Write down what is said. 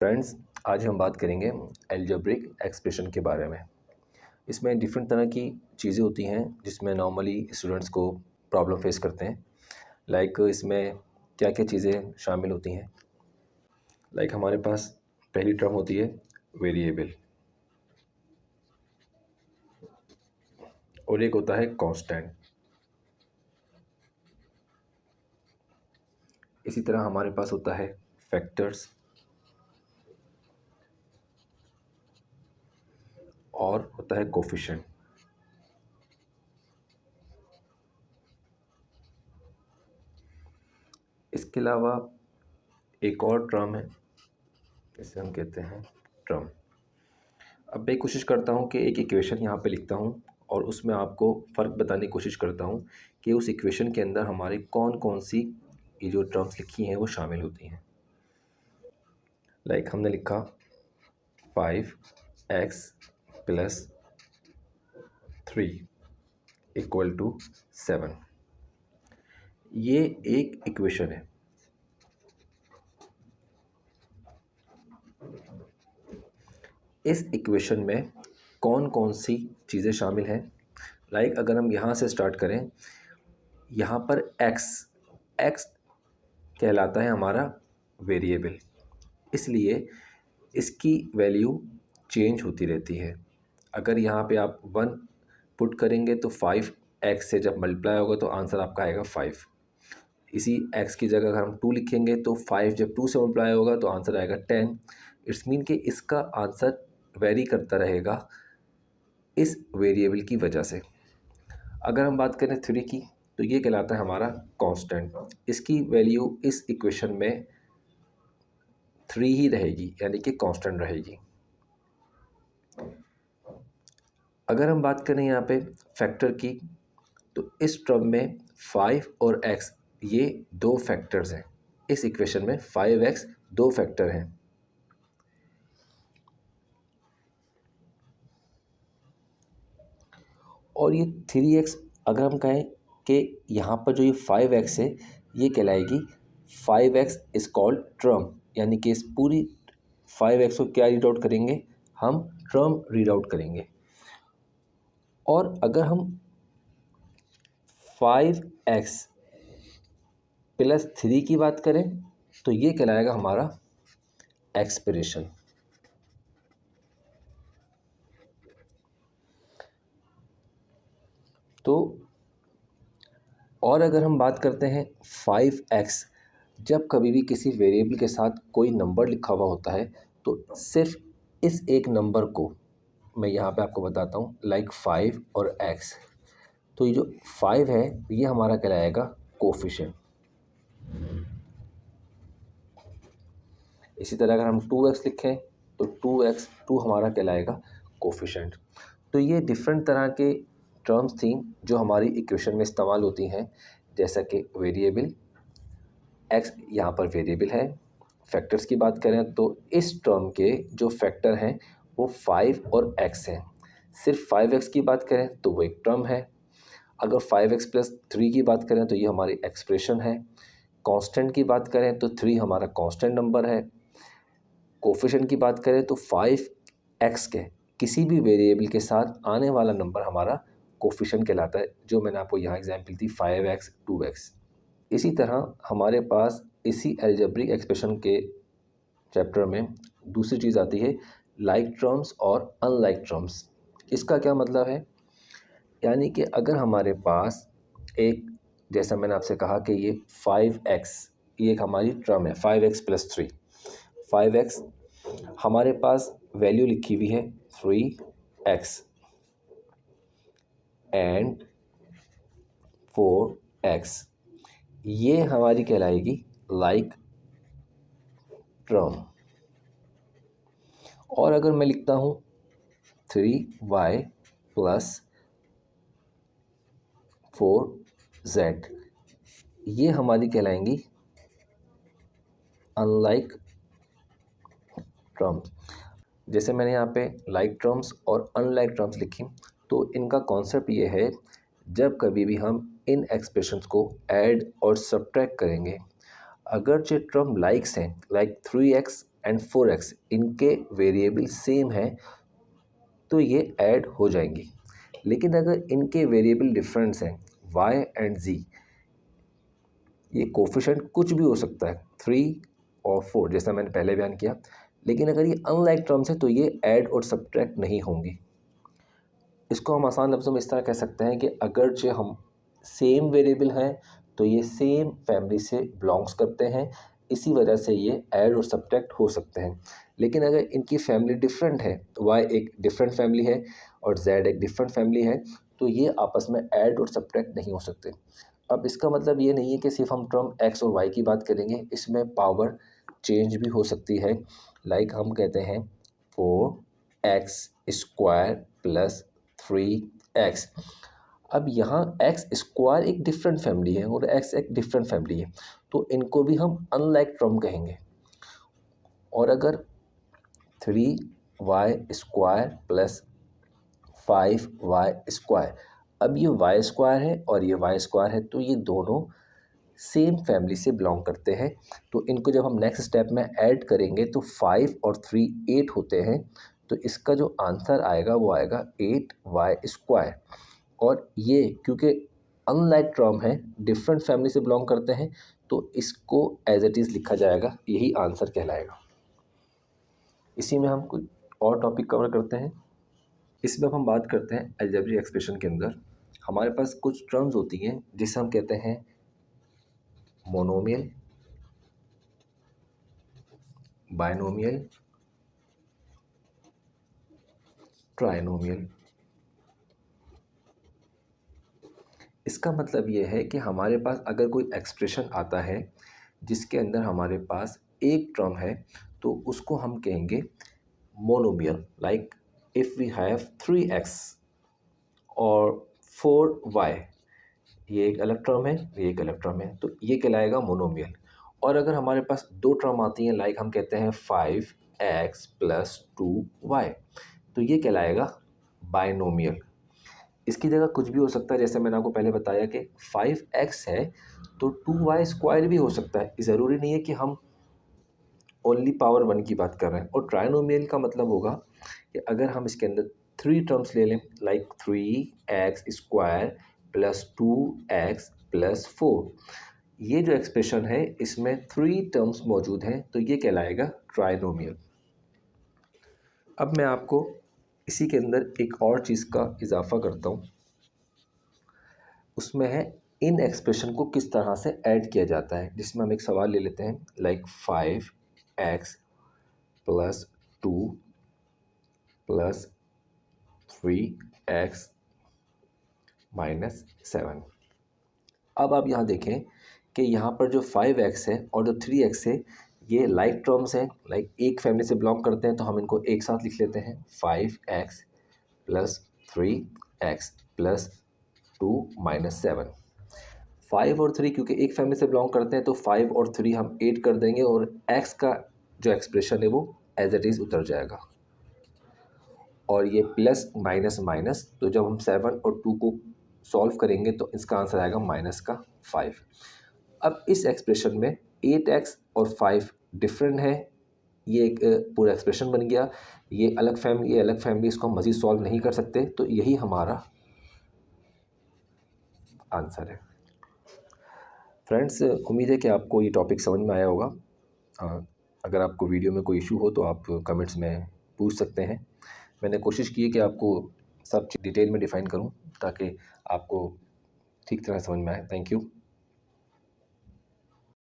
Friends, आज हम बात करेंगे अलजेब्रिक एक्सप्रेशन के बारे में। इसमें डिफरेंट तरह की चीज़ें होती हैं जिसमें नॉर्मली स्टूडेंट्स को प्रॉब्लम फेस करते हैं। लाइक इसमें क्या क्या चीज़ें शामिल होती हैं। लाइक हमारे पास पहली टर्म होती है वेरिएबल और एक होता है कांस्टेंट। इसी तरह हमारे पास होता है फैक्टर्स और होता है कोफिशिएंट। इसके अलावा एक और टर्म है, इसे हम कहते हैं टर्म। अब मैं कोशिश करता हूँ कि एक इक्वेशन यहाँ पे लिखता हूँ और उसमें आपको फ़र्क बताने की कोशिश करता हूँ कि उस इक्वेशन के अंदर हमारे कौन कौन सी ये जो टर्म्स लिखी हैं वो शामिल होती हैं। लाइक हमने लिखा 5x + 3 = 7। ये एक इक्वेशन है। इस इक्वेशन में कौन कौन सी चीज़ें शामिल हैं। लाइक अगर हम यहाँ से स्टार्ट करें, यहाँ पर x कहलाता है हमारा वेरिएबल, इसलिए इसकी वैल्यू चेंज होती रहती है। अगर यहाँ पे आप 1 पुट करेंगे तो 5x से जब मल्टीप्लाई होगा तो आंसर आपका आएगा 5। इसी x की जगह अगर हम 2 लिखेंगे तो 5 जब 2 से मल्टीप्लाई होगा तो आंसर आएगा 10। इट्स मीन कि इसका आंसर वेरी करता रहेगा इस वेरिएबल की वजह से। अगर हम बात करें 3 की तो ये कहलाता है हमारा कांस्टेंट। इसकी वैल्यू इस इक्वेशन में 3 ही रहेगी, यानी कि कांस्टेंट रहेगी। अगर हम बात करें यहाँ पे फैक्टर की तो इस टर्म में 5 और x ये दो फैक्टर्स हैं। इस इक्वेशन में 5x दो फैक्टर हैं। और ये 3x अगर हम कहें कि यहाँ पर जो ये 5x है ये कहलाएगी 5x इज कॉल्ड टर्म, यानी कि इस पूरी 5x को क्या रीड आउट करेंगे, हम टर्म रीड आउट करेंगे। और अगर हम 5x + 3 की बात करें तो ये कहलाएगा हमारा एक्सप्रेशन। तो और अगर हम बात करते हैं 5x, जब कभी भी किसी वेरिएबल के साथ कोई नंबर लिखा हुआ होता है तो सिर्फ इस एक नंबर को मैं यहाँ पे आपको बताता हूँ, लाइक 5 और x। तो ये जो 5 है ये हमारा कहलाएगा कोफिशिएंट। इसी तरह अगर हम 2x लिखें तो 2 हमारा कहलाएगा कोफिशिएंट। तो ये डिफरेंट तरह के टर्म्स थी जो हमारी इक्वेशन में इस्तेमाल होती हैं, जैसा कि वेरिएबल, x यहाँ पर वेरिएबल है। फैक्टर्स की बात करें तो इस टर्म के जो फैक्टर हैं वो 5 और x हैं। सिर्फ 5x की बात करें तो वो एक टर्म है। अगर 5x + 3 की बात करें तो ये हमारी एक्सप्रेशन है। कांस्टेंट की बात करें तो 3 हमारा कांस्टेंट नंबर है। कोफिशिएंट की बात करें तो 5x के किसी भी वेरिएबल के साथ आने वाला नंबर हमारा कोफिशिएंट कहलाता है, जो मैंने आपको यहाँ एग्जांपल दी 5x 2x। इसी तरह हमारे पास इसी अलजेब्रिक एक्सप्रेशन के चैप्टर में दूसरी चीज़ आती है लाइक टर्म्स और अनलाइक टर्म्स। इसका क्या मतलब है, यानी कि अगर हमारे पास एक, जैसा मैंने आपसे कहा कि ये 5x ये एक हमारी टर्म है, 5x + 3। 5x हमारे पास वैल्यू लिखी हुई है 3x एंड 4x, ये हमारी कहलाएगी लाइक टर्म। और अगर मैं लिखता हूँ 3y + 4z, ये हमारी कहलाएंगी अनलाइक टर्म्स। जैसे मैंने यहाँ पे लाइक टर्म्स और अनलाइक टर्म्स लिखी, तो इनका कॉन्सेप्ट ये है, जब कभी भी हम इन एक्सप्रेशंस को ऐड और सब्ट्रैक्ट करेंगे, अगर जो टर्म लाइक्स हैं, लाइक 3x एंड 4x इनके वेरिएबल सेम है तो ये ऐड हो जाएंगी। लेकिन अगर इनके वेरिएबल डिफरेंस हैं y एंड z, ये कोफिशिएंट कुछ भी हो सकता है 3 और 4 जैसा मैंने पहले बयान किया, लेकिन अगर ये अनलाइक टर्म्स है तो ये ऐड और सब्ट्रैक्ट नहीं होंगी। इसको हम आसान लफ्ज़ों में इस तरह कह सकते हैं कि अगर जो हम सेम वेरिएबल हैं तो ये सेम फैमिली से बिलोंग्स करते हैं, इसी वजह से ये ऐड और सब्ट्रैक्ट हो सकते हैं। लेकिन अगर इनकी फैमिली डिफरेंट है, y एक डिफरेंट फैमिली है और z एक डिफरेंट फैमिली है, तो ये आपस में ऐड और सब्ट्रैक्ट नहीं हो सकते। अब इसका मतलब ये नहीं है कि सिर्फ हम टर्म x और y की बात करेंगे, इसमें पावर चेंज भी हो सकती है। लाइक हम कहते हैं 4x² प्लस 3x। अब यहाँ एक्स स्क्वायर एक डिफरेंट फैमिली है और एक्स एक डिफरेंट फैमिली है, तो इनको भी हम अनलाइक टर्म कहेंगे। और अगर 3y² प्लस 5y², अब ये y² है और ये y² है, तो ये दोनों सेम फैमिली से बिलोंग करते हैं। तो इनको जब हम नेक्स्ट स्टेप में ऐड करेंगे तो 5 और 3 8 होते हैं, तो इसका जो आंसर आएगा वो आएगा 8y²। और ये क्योंकि अनलाइक टर्म है, डिफरेंट फैमिली से बिलोंग करते हैं, तो इसको एज इट इज़ लिखा जाएगा, यही आंसर कहलाएगा। इसी में हम कुछ और टॉपिक कवर करते हैं। इसमें अब हम बात करते हैं अलजेब्रिक एक्सप्रेशन के अंदर हमारे पास कुछ टर्म्स होती हैं जिसे हम कहते हैं मोनोमियल, बायनोमियल, ट्राइनोमियल। इसका मतलब ये है कि हमारे पास अगर कोई एक्सप्रेशन आता है जिसके अंदर हमारे पास एक टर्म है तो उसको हम कहेंगे monomial. Like if we have 3x और 4y, ये एक अलग टर्म है, ये एक अलग टर्म है, तो ये कहलाएगा मोनोमियल। और अगर हमारे पास दो टर्म आती हैं, लाइक हम कहते हैं 5x प्लस 2y, तो ये कहलाएगा बायनोमियल। इसकी जगह कुछ भी हो सकता है, जैसे मैंने आपको पहले बताया कि 5x है तो 2y² भी हो सकता है। ज़रूरी नहीं है कि हम ओनली पावर 1 की बात कर रहे हैं। और ट्राइनोमियल का मतलब होगा कि अगर हम इसके अंदर 3 टर्म्स ले लें, like 3x² plus 2x plus 4, ये जो एक्सप्रेशन है इसमें 3 टर्म्स मौजूद हैं, तो ये कहलाएगा ट्राइनोमियल। अब मैं आपको इसी के अंदर एक और चीज़ का इजाफा करता हूँ, उसमें है इन एक्सप्रेशन को किस तरह से ऐड किया जाता है, जिसमें हम एक सवाल ले लेते हैं, like 5x plus 2 plus 3x minus 7। अब आप यहाँ देखें कि यहाँ पर जो 5x है और जो 3x है ये लाइक टर्म्स हैं, लाइक एक फैमिली से बिलोंग करते हैं, तो हम इनको एक साथ लिख लेते हैं 5x plus 3x plus 2 minus 7। 5 और 3 क्योंकि एक फैमिली से बिलोंग करते हैं तो 5 और 3 हम 8 कर देंगे और x का जो एक्सप्रेशन है वो एज इट इज़ उतर जाएगा। और ये प्लस माइनस माइनस, तो जब हम 7 और 2 को सॉल्व करेंगे तो इसका आंसर आएगा -5। अब इस एक्सप्रेशन में 8x और 5 डिफरेंट है, ये एक पूरा एक्सप्रेशन बन गया। ये अलग फैमिली, ये अलग फैमिली, इसको हम मज़ीद सॉल्व नहीं कर सकते, तो यही हमारा आंसर है। फ्रेंड्स, उम्मीद है कि आपको ये टॉपिक समझ में आया होगा। अगर आपको वीडियो में कोई इशू हो तो आप कमेंट्स में पूछ सकते हैं। मैंने कोशिश की है कि आपको सब चीज़ डिटेल में डिफ़ाइन करूं ताकि आपको ठीक तरह समझ में आए। Thank you.